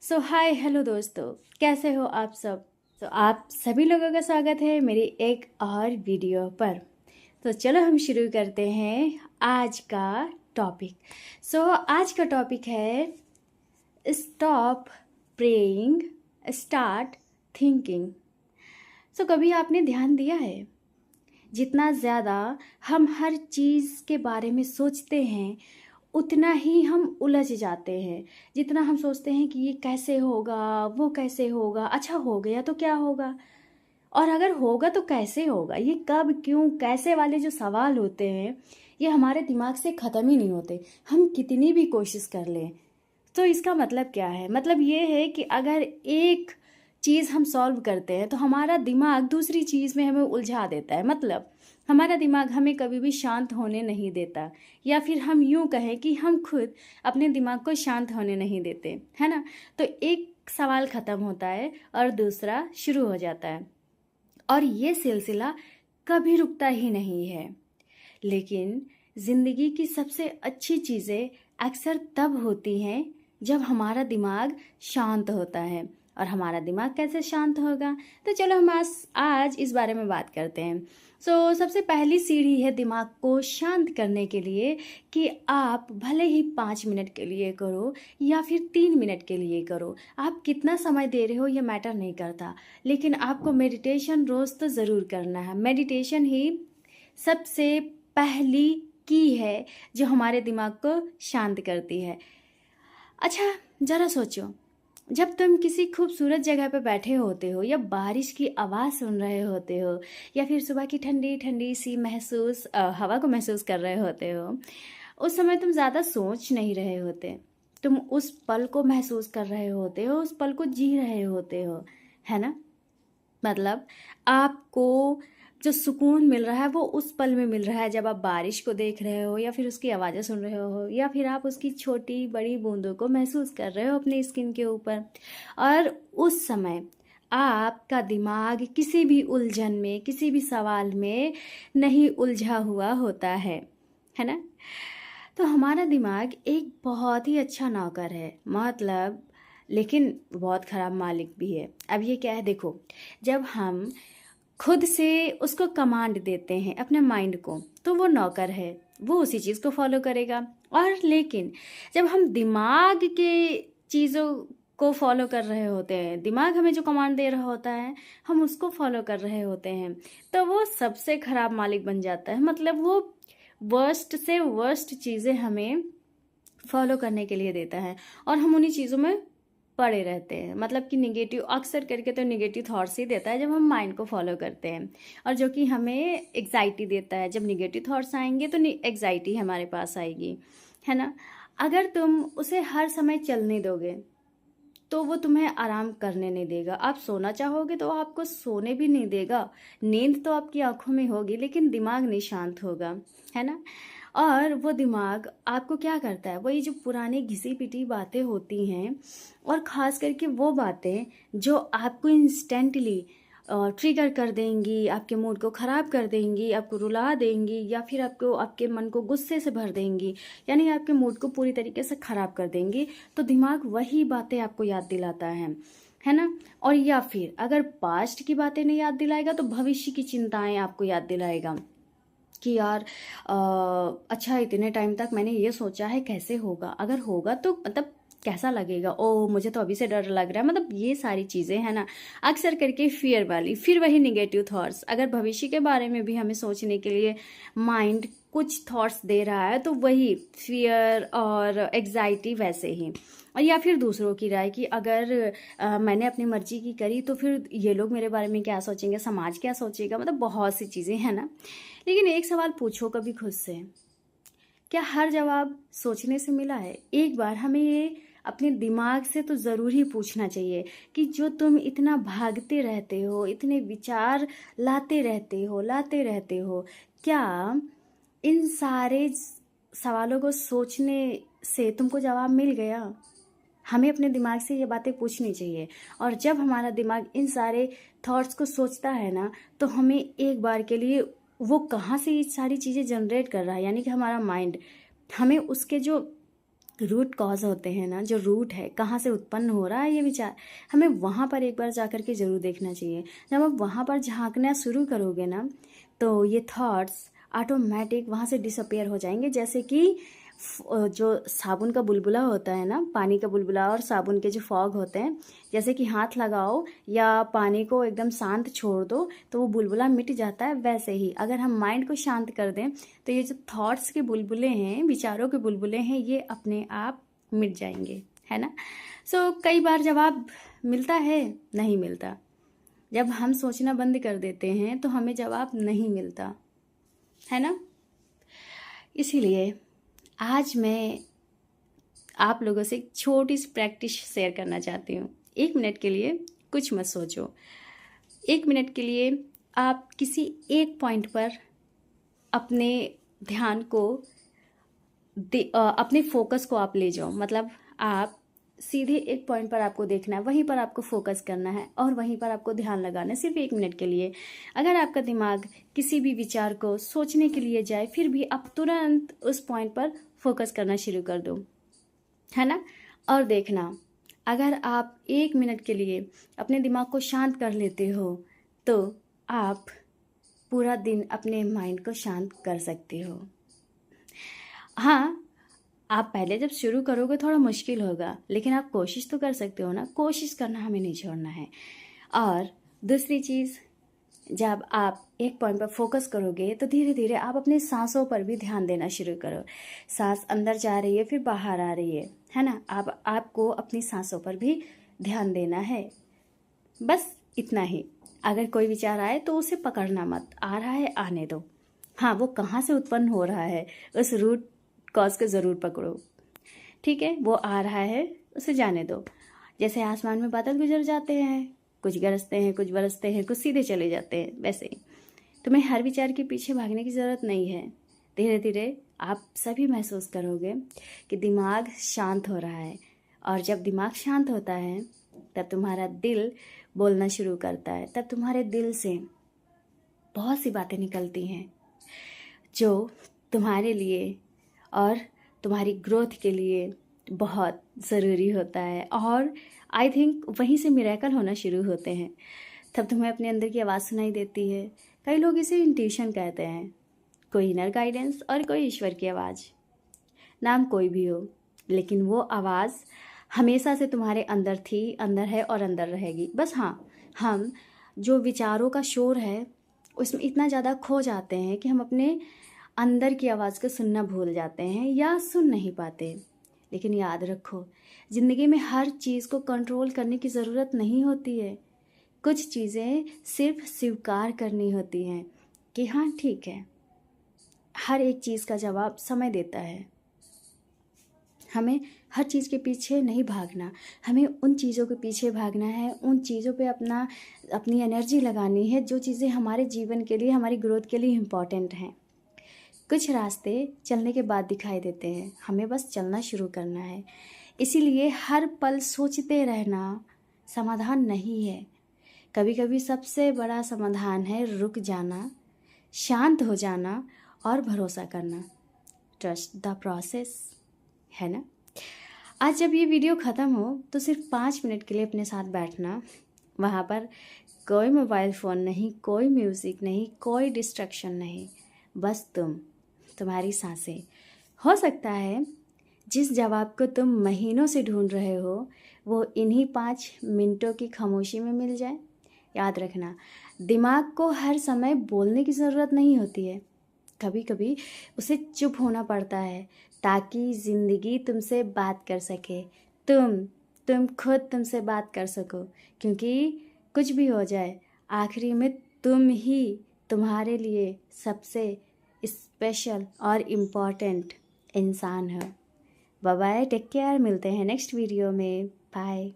Hi hello दोस्तों, कैसे हो आप सब। आप सभी लोगों का स्वागत है मेरी एक और वीडियो पर। चलो हम शुरू करते हैं आज का टॉपिक। आज का टॉपिक है स्टॉप प्रेइंग, स्टार्ट थिंकिंग। कभी आपने ध्यान दिया है, जितना ज़्यादा हम हर चीज़ के बारे में सोचते हैं उतना ही हम उलझ जाते हैं। जितना हम सोचते हैं कि ये कैसे होगा, वो कैसे होगा, अच्छा हो गया तो क्या होगा, और अगर होगा तो कैसे होगा, ये कब क्यों कैसे वाले जो सवाल होते हैं ये हमारे दिमाग से ख़त्म ही नहीं होते। हम कितनी भी कोशिश कर लें। इसका मतलब क्या है, मतलब ये है कि अगर एक चीज़ हम सॉल्व करते हैं तो हमारा दिमाग दूसरी चीज़ में हमें उलझा देता है। मतलब हमारा दिमाग हमें कभी भी शांत होने नहीं देता, या फिर हम यूँ कहें कि हम खुद अपने दिमाग को शांत होने नहीं देते, है ना। तो एक सवाल ख़त्म होता है और दूसरा शुरू हो जाता है, और ये सिलसिला कभी रुकता ही नहीं है। लेकिन ज़िंदगी की सबसे अच्छी चीज़ें अक्सर तब होती हैं जब हमारा दिमाग शांत होता है। और हमारा दिमाग कैसे शांत होगा, तो चलो हम आज इस बारे में बात करते हैं। सबसे पहली सीढ़ी है दिमाग को शांत करने के लिए कि आप भले ही 5 मिनट के लिए करो या फिर 3 मिनट के लिए करो, आप कितना समय दे रहे हो ये मैटर नहीं करता, लेकिन आपको मेडिटेशन रोज़ तो ज़रूर करना है। मेडिटेशन ही सबसे पहली की है जो हमारे दिमाग को शांत करती है। अच्छा, ज़रा सोचो, जब तुम किसी खूबसूरत जगह पर बैठे होते हो या बारिश की आवाज़ सुन रहे होते हो या फिर सुबह की ठंडी ठंडी सी हवा को महसूस कर रहे होते हो, उस समय तुम ज़्यादा सोच नहीं रहे होते। तुम उस पल को महसूस कर रहे होते हो, उस पल को जी रहे होते हो, है ना। मतलब आपको जो सुकून मिल रहा है वो उस पल में मिल रहा है जब आप बारिश को देख रहे हो या फिर उसकी आवाज़ें सुन रहे हो या फिर आप उसकी छोटी बड़ी बूंदों को महसूस कर रहे हो अपनी स्किन के ऊपर। और उस समय आपका दिमाग किसी भी उलझन में, किसी भी सवाल में नहीं उलझा हुआ होता है ना। तो हमारा दिमाग एक बहुत ही अच्छा नौकर है, मतलब, लेकिन बहुत ख़राब मालिक भी है। अब ये क्या है, देखो, जब हम खुद से उसको कमांड देते हैं अपने माइंड को, तो वो नौकर है, वो उसी चीज़ को फॉलो करेगा। और लेकिन जब हम दिमाग के चीज़ों को फॉलो कर रहे होते हैं, दिमाग हमें जो कमांड दे रहा होता है हम उसको फॉलो कर रहे होते हैं, तो वो सबसे ख़राब मालिक बन जाता है। मतलब वो वर्स्ट से वर्स्ट चीज़ें हमें फॉलो करने के लिए देता है और हम उन्हीं चीज़ों में पड़े रहते हैं। मतलब कि निगेटिव, अक्सर करके तो निगेटिव थॉट्स ही देता है जब हम माइंड को फॉलो करते हैं, और जो कि हमें एग्जाइटी देता है। जब निगेटिव थॉट्स आएंगे तो एग्जाइटी हमारे पास आएगी, है ना। अगर तुम उसे हर समय चलने दोगे तो वो तुम्हें आराम करने नहीं देगा। आप सोना चाहोगे तो आपको सोने भी नहीं देगा। नींद तो आपकी आंखों में होगी लेकिन दिमाग नहीं शांत होगा, है ना। और वो दिमाग आपको क्या करता है, वही जो पुरानी घिसी पिटी बातें होती हैं, और ख़ास करके वो बातें जो आपको इंस्टेंटली ट्रिगर कर देंगी, आपके मूड को ख़राब कर देंगी, आपको रुला देंगी, या फिर आपके मन को गुस्से से भर देंगी, यानी आपके मूड को पूरी तरीके से ख़राब कर देंगी। तो दिमाग वही बातें आपको याद दिलाता है ना। और या फिर अगर पास्ट की बातें नहीं याद दिलाएगा तो भविष्य की चिंताएं आपको याद दिलाएगा कि यार अच्छा, इतने टाइम तक मैंने ये सोचा है, कैसे होगा, अगर होगा तो मतलब कैसा लगेगा, ओ मुझे तो अभी से डर लग रहा है। मतलब ये सारी चीज़ें हैं ना, अक्सर करके फियर वाली। फिर वही निगेटिव थॉट्स, अगर भविष्य के बारे में भी हमें सोचने के लिए माइंड कुछ थॉट्स दे रहा है तो वही फियर और एग्जाइटी वैसे ही। और या फिर दूसरों की राय कि अगर मैंने अपनी मर्जी की करी तो फिर ये लोग मेरे बारे में क्या सोचेंगे, समाज क्या सोचेगा, मतलब बहुत सी चीज़ें हैं ना। लेकिन एक सवाल पूछो कभी खुद से, क्या हर जवाब सोचने से मिला है। एक बार हमें ये अपने दिमाग से तो ज़रूर ही पूछना चाहिए कि जो तुम इतना भागते रहते हो, इतने विचार लाते रहते हो, क्या इन सारे सवालों को सोचने से तुमको जवाब मिल गया। हमें अपने दिमाग से ये बातें पूछनी चाहिए। और जब हमारा दिमाग इन सारे थॉट्स को सोचता है ना, तो हमें एक बार के लिए वो कहाँ से ये सारी चीज़ें जनरेट कर रहा है, यानी कि हमारा माइंड हमें उसके जो रूट कॉज होते हैं ना, जो रूट है कहाँ से उत्पन्न हो रहा है ये विचार, हमें वहाँ पर एक बार जा कर के ज़रूर देखना चाहिए। जब आप वहाँ पर झांकना शुरू करोगे ना, तो ये थॉट्स ऑटोमेटिक वहाँ से डिसअपियर हो जाएंगे। जैसे कि जो साबुन का बुलबुला होता है ना, पानी का बुलबुला और साबुन के जो फॉग होते हैं, जैसे कि हाथ लगाओ या पानी को एकदम शांत छोड़ दो तो वो बुलबुला मिट जाता है, वैसे ही अगर हम माइंड को शांत कर दें तो ये जो थॉट्स के बुलबुले हैं, विचारों के बुलबुले हैं, ये अपने आप मिट जाएंगे, है ना। सो कई बार जवाब मिलता है, नहीं मिलता। जब हम सोचना बंद कर देते हैं तो हमें जवाब नहीं मिलता, है ना। इसीलिए आज मैं आप लोगों से एक छोटी सी प्रैक्टिस शेयर करना चाहती हूँ। 1 मिनट के लिए कुछ मत सोचो। 1 मिनट के लिए आप किसी एक पॉइंट पर अपने ध्यान को अपने फोकस को आप ले जाओ। मतलब आप सीधे एक पॉइंट पर आपको देखना है, वहीं पर आपको फोकस करना है और वहीं पर आपको ध्यान लगाना है, सिर्फ 1 मिनट के लिए। अगर आपका दिमाग किसी भी विचार को सोचने के लिए जाए, फिर भी आप तुरंत उस पॉइंट पर फोकस करना शुरू कर दो, है ना। और देखना, अगर आप 1 मिनट के लिए अपने दिमाग को शांत कर लेते हो तो आप पूरा दिन अपने माइंड को शांत कर सकते हो। हाँ, आप पहले जब शुरू करोगे थोड़ा मुश्किल होगा, लेकिन आप कोशिश तो कर सकते हो ना। कोशिश करना हमें नहीं छोड़ना है। और दूसरी चीज़, जब आप एक पॉइंट पर फोकस करोगे तो धीरे धीरे आप अपने सांसों पर भी ध्यान देना शुरू करो। सांस अंदर जा रही है, फिर बाहर आ रही है ना। आपको अपनी सांसों पर भी ध्यान देना है। बस इतना ही। अगर कोई विचार आए तो उसे पकड़ना मत, आ रहा है आने दो। हाँ, वो कहाँ से उत्पन्न हो रहा है उस रूट कॉज को ज़रूर पकड़ो, ठीक है। वो आ रहा है, उसे जाने दो। जैसे आसमान में बादल गुजर जाते हैं, कुछ गरजते हैं, कुछ बरसते हैं, कुछ सीधे चले जाते हैं, वैसे ही तुम्हें हर विचार के पीछे भागने की ज़रूरत नहीं है। धीरे धीरे आप सभी महसूस करोगे कि दिमाग शांत हो रहा है। और जब दिमाग शांत होता है तब तुम्हारा दिल बोलना शुरू करता है। तब तुम्हारे दिल से बहुत सी बातें निकलती हैं जो तुम्हारे लिए और तुम्हारी ग्रोथ के लिए बहुत ज़रूरी होता है। और आई थिंक वहीं से मिरेकल होना शुरू होते हैं। तब तुम्हें अपने अंदर की आवाज़ सुनाई देती है। कई लोग इसे इंट्यूशन कहते हैं, कोई इनर गाइडेंस और कोई ईश्वर की आवाज़। नाम कोई भी हो, लेकिन वो आवाज़ हमेशा से तुम्हारे अंदर थी, अंदर है और अंदर रहेगी। बस हाँ, हम जो विचारों का शोर है उसमें इतना ज़्यादा खो जाते हैं कि हम अपने अंदर की आवाज़ को सुनना भूल जाते हैं या सुन नहीं पाते। लेकिन याद रखो, ज़िंदगी में हर चीज़ को कंट्रोल करने की ज़रूरत नहीं होती है। कुछ चीज़ें सिर्फ स्वीकार करनी होती हैं कि हाँ ठीक है। हर एक चीज़ का जवाब समय देता है। हमें हर चीज़ के पीछे नहीं भागना, हमें उन चीज़ों के पीछे भागना है, उन चीज़ों पे अपनी एनर्जी लगानी है जो चीज़ें हमारे जीवन के लिए, हमारी ग्रोथ के लिए इम्पॉर्टेंट हैं। कुछ रास्ते चलने के बाद दिखाई देते हैं, हमें बस चलना शुरू करना है। इसीलिए हर पल सोचते रहना समाधान नहीं है। कभी कभी सबसे बड़ा समाधान है रुक जाना, शांत हो जाना और भरोसा करना। ट्रस्ट द प्रोसेस, है ना। आज जब ये वीडियो ख़त्म हो तो सिर्फ 5 मिनट के लिए अपने साथ बैठना। वहाँ पर कोई मोबाइल फ़ोन नहीं, कोई म्यूज़िक नहीं, कोई डिस्ट्रैक्शन नहीं, बस तुम्हारी सांसें। हो सकता है जिस जवाब को तुम महीनों से ढूंढ रहे हो वो इन्हीं 5 मिनटों की खामोशी में मिल जाए। याद रखना, दिमाग को हर समय बोलने की ज़रूरत नहीं होती है। कभी कभी उसे चुप होना पड़ता है ताकि ज़िंदगी तुमसे बात कर सके, तुम खुद तुमसे बात कर सको। क्योंकि कुछ भी हो जाए, आखिरी में तुम ही तुम्हारे लिए सबसे स्पेशल और इम्पॉर्टेंट इंसान हो। बाय बाय, टेक केयर, मिलते हैं नेक्स्ट वीडियो में। बाय।